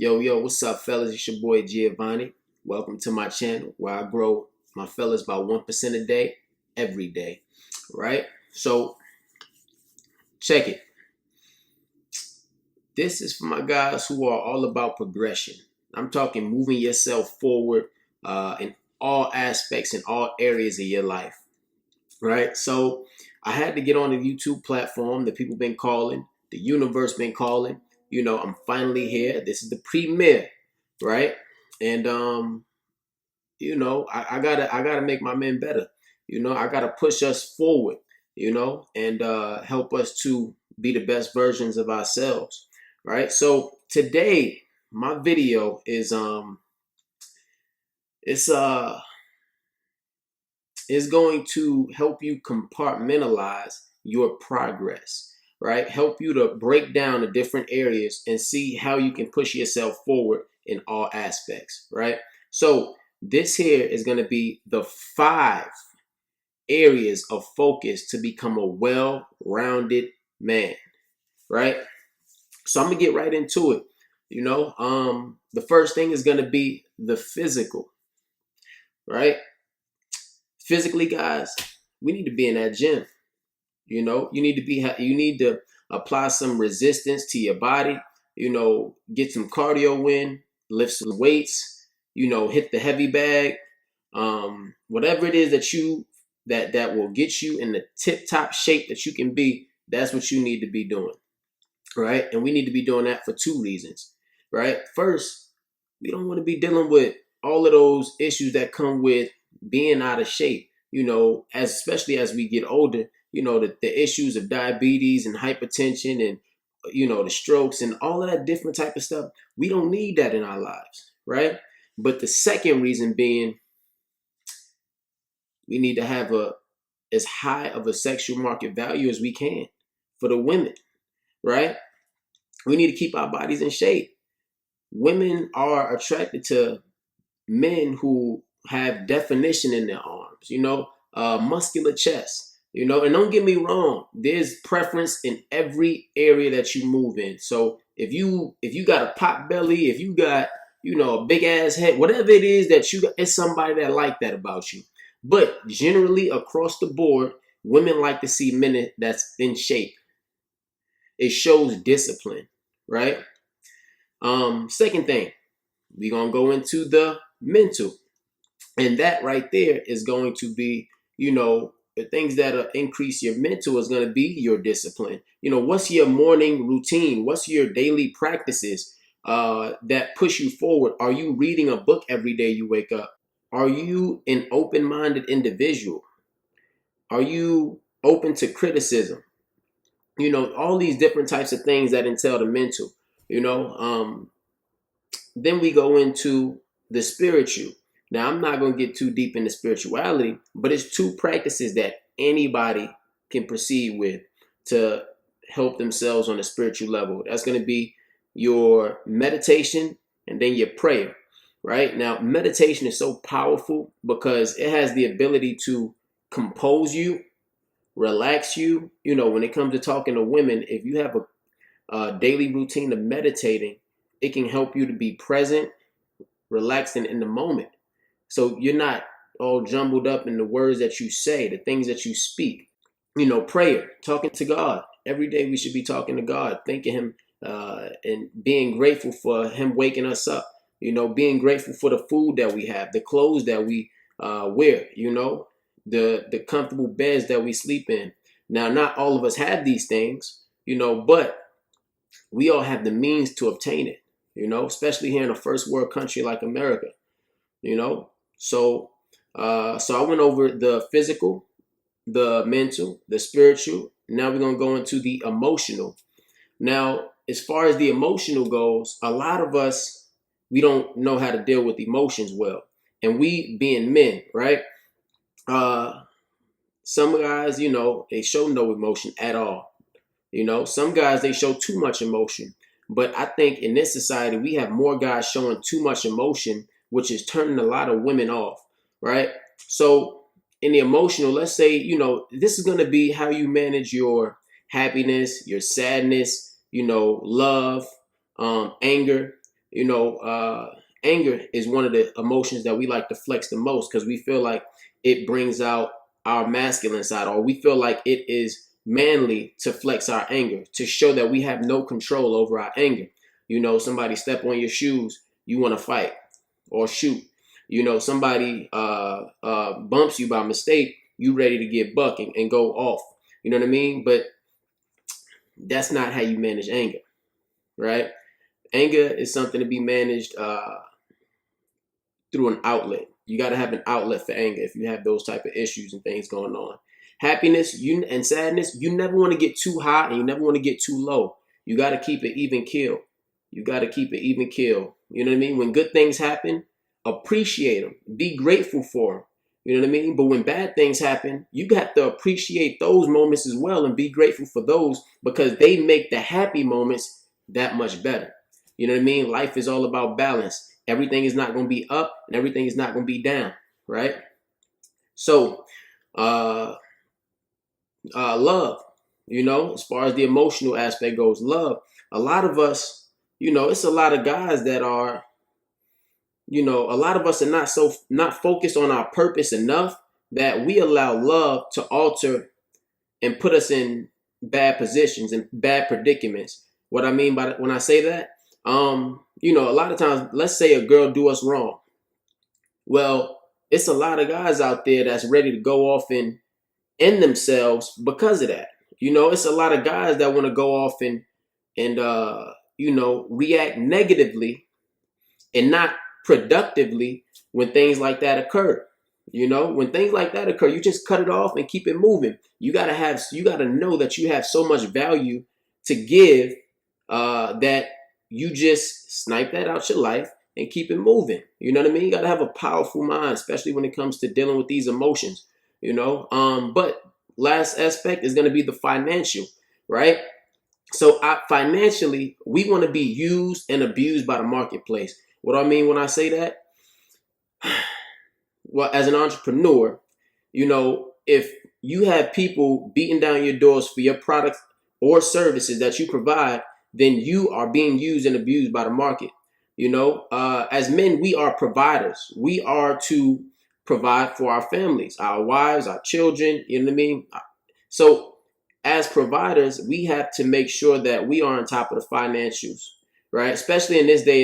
Yo, what's up, fellas? It's your boy Giovanni. Welcome to my channel where I grow my fellas by 1% a day, every day, right? So, check it. This is for my guys who are all about progression. I'm talking moving yourself forward in all aspects, in all areas of your life, right? So, I had to get on the YouTube platform that people been calling, the universe been calling. I'm finally here. This is the premiere, right? And I gotta make my men better. I gotta push us forward, and help us to be the best versions of ourselves. Right. So today my video it's is going to help you compartmentalize your progress, right? Help you to break down the different areas and see how you can push yourself forward in all aspects, right? So this here is going to be the 5 areas of focus to become a well-rounded man, right? So I'm gonna get right into it. The first thing is going to be the physical, right? Physically, guys, we need to be in that gym. You need to apply some resistance to your body. Get some cardio in, lift some weights. Hit the heavy bag. Whatever it is that will get you in the tip top shape that you can be. That's what you need to be doing, right? And we need to be doing that for 2 reasons, right? First, we don't want to be dealing with all of those issues that come with being out of shape. Especially as we get older, the issues of diabetes and hypertension and, the strokes and all of that different type of stuff. We don't need that in our lives, right? But the second reason being, we need to have as high of a sexual market value as we can for the women, right? We need to keep our bodies in shape. Women are attracted to men who have definition in their arms, muscular chest, and don't get me wrong, there's preference in every area that you move in. So if you got a pot belly, if you got, a big ass head, whatever it is that you got, it's somebody that like that about you. But generally across the board, women like to see men that's in shape. It shows discipline, right? Second thing, we're gonna go into the mental. And that right there is going to be, the things that increase your mental is going to be your discipline. What's your morning routine? What's your daily practices that push you forward? Are you reading a book every day you wake up? Are you an open-minded individual? Are you open to criticism? All these different types of things that entail the mental, then we go into the spiritual. Now, I'm not going to get too deep into spirituality, but it's 2 practices that anybody can proceed with to help themselves on a spiritual level. That's going to be your meditation and then your prayer, right? Now, meditation is so powerful because it has the ability to compose you, relax you. When it comes to talking to women, if you have a daily routine of meditating, it can help you to be present, relaxed, and in the moment. So you're not all jumbled up in the words that you say, the things that you speak. Prayer, talking to God. Every day we should be talking to God, thanking Him and being grateful for Him waking us up. Being grateful for the food that we have, the clothes that we wear, the comfortable beds that we sleep in. Now, not all of us have these things, but we all have the means to obtain it, especially here in a first world country like America, So I went over the physical, the mental, the spiritual. Now we're going to go into the emotional. Now, as far as the emotional goes, a lot of us, we don't know how to deal with emotions well. And we being men, right? Some guys, they show no emotion at all. Some guys, they show too much emotion. But I think in this society, we have more guys showing too much emotion, which is turning a lot of women off, right? So in the emotional, let's say, this is going to be how you manage your happiness, your sadness, love, anger. Anger is one of the emotions that we like to flex the most because we feel like it brings out our masculine side, or we feel like it is manly to flex our anger, to show that we have no control over our anger. Somebody step on your shoes, you want to fight or shoot. Somebody bumps you by mistake, you ready to get buck and go off. You know what I mean? But that's not how you manage anger, right? Anger is something to be managed through an outlet. You got to have an outlet for anger if you have those type of issues and things going on. Happiness and sadness, you never want to get too high and you never want to get too low. You got to keep it even keel. You got to keep it even keel. You know what I mean? When good things happen, appreciate them. Be grateful for them. You know what I mean? But when bad things happen, you have to appreciate those moments as well and be grateful for those because they make the happy moments that much better. You know what I mean? Life is all about balance. Everything is not going to be up and everything is not going to be down, right? So, love, as far as the emotional aspect goes, love. A lot of us, it's a lot of guys that are, a lot of us are not focused on our purpose enough that we allow love to alter and put us in bad positions and bad predicaments. What I mean by when I say that, a lot of times, let's say a girl do us wrong. Well, it's a lot of guys out there that's ready to go off and end themselves because of that. It's a lot of guys that want to go off and react negatively and not productively when things like that occur. When things like that occur, you just cut it off and keep it moving. You gotta know that you have so much value to give that you just snipe that out your life and keep it moving. You know what I mean? You gotta have a powerful mind, especially when it comes to dealing with these emotions. But last aspect is gonna be the financial, right? So financially, we want to be used and abused by the marketplace. What do I mean when I say that? Well, as an entrepreneur, if you have people beating down your doors for your products or services that you provide, then you are being used and abused by the market. As men, we are providers. We are to provide for our families, our wives, our children. You know what I mean? So as providers, we have to make sure that we are on top of the financials, right? Especially in this day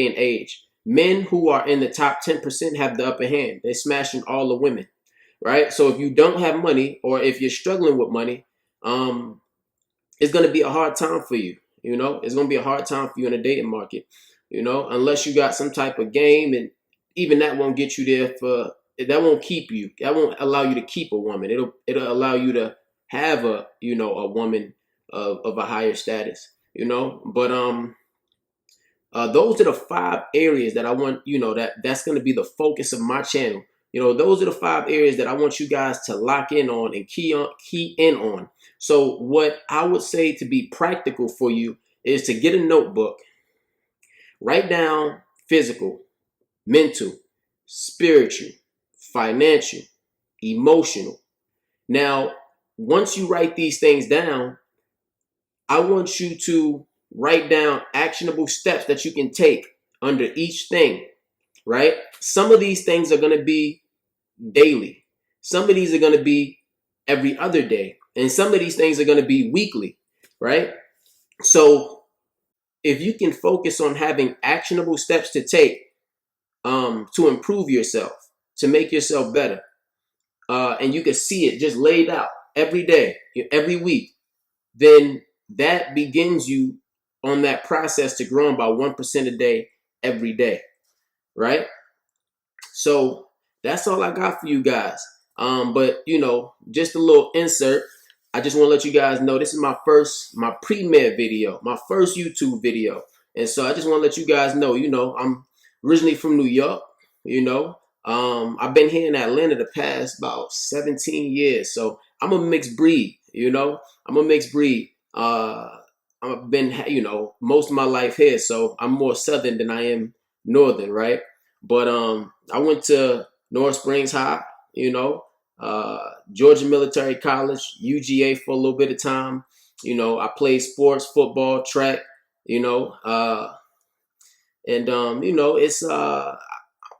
and age. Men who are in the top 10% have the upper hand. They're smashing all the women, right? So if you don't have money or if you're struggling with money, it's going to be a hard time for you. It's going to be a hard time for you in the dating market, unless you got some type of game, and even that won't get you there that won't keep you. That won't allow you to keep a woman. It'll allow you to have a woman of a higher status, but those are the 5 areas that I want, that's going to be the focus of my channel. Those are the 5 areas that I want you guys to lock in on and key in on. So what I would say to be practical for you is to get a notebook, write down physical, mental, spiritual, financial, emotional. Now, once you write these things down, I want you to write down actionable steps that you can take under each thing, right? Some of these things are going to be daily. Some of these are going to be every other day. And some of these things are going to be weekly, right? So if you can focus on having actionable steps to take to improve yourself, to make yourself better, and you can see it just laid out every day, every week, then that begins you on that process to growing by 1% a day every day, right? So that's all I got for you guys. But just a little insert. I just want to let you guys know this is my premiere video, my first YouTube video. And so I just want to let you guys know, I'm originally from New York, I've been here in Atlanta the past about 17 years. So I'm a mixed breed, I'm a mixed breed. I've been, most of my life here, so I'm more Southern than I am Northern, right? But I went to North Springs High, Georgia Military College, UGA for a little bit of time. I played sports, football, track, And it's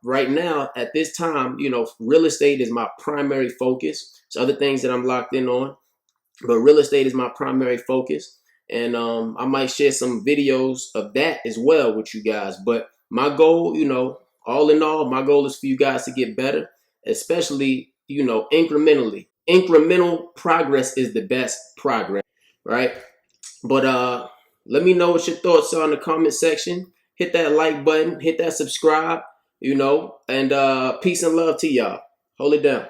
right now at this time, real estate is my primary focus. It's other things that I'm locked in on, but real estate is my primary focus. And I might share some videos of that as well with you guys. But my goal, all in all, my goal is for you guys to get better, especially, incrementally. Incremental progress is the best progress, right? But let me know what your thoughts are in the comment section. Hit that like button, hit that subscribe, and peace and love to y'all. Hold it down.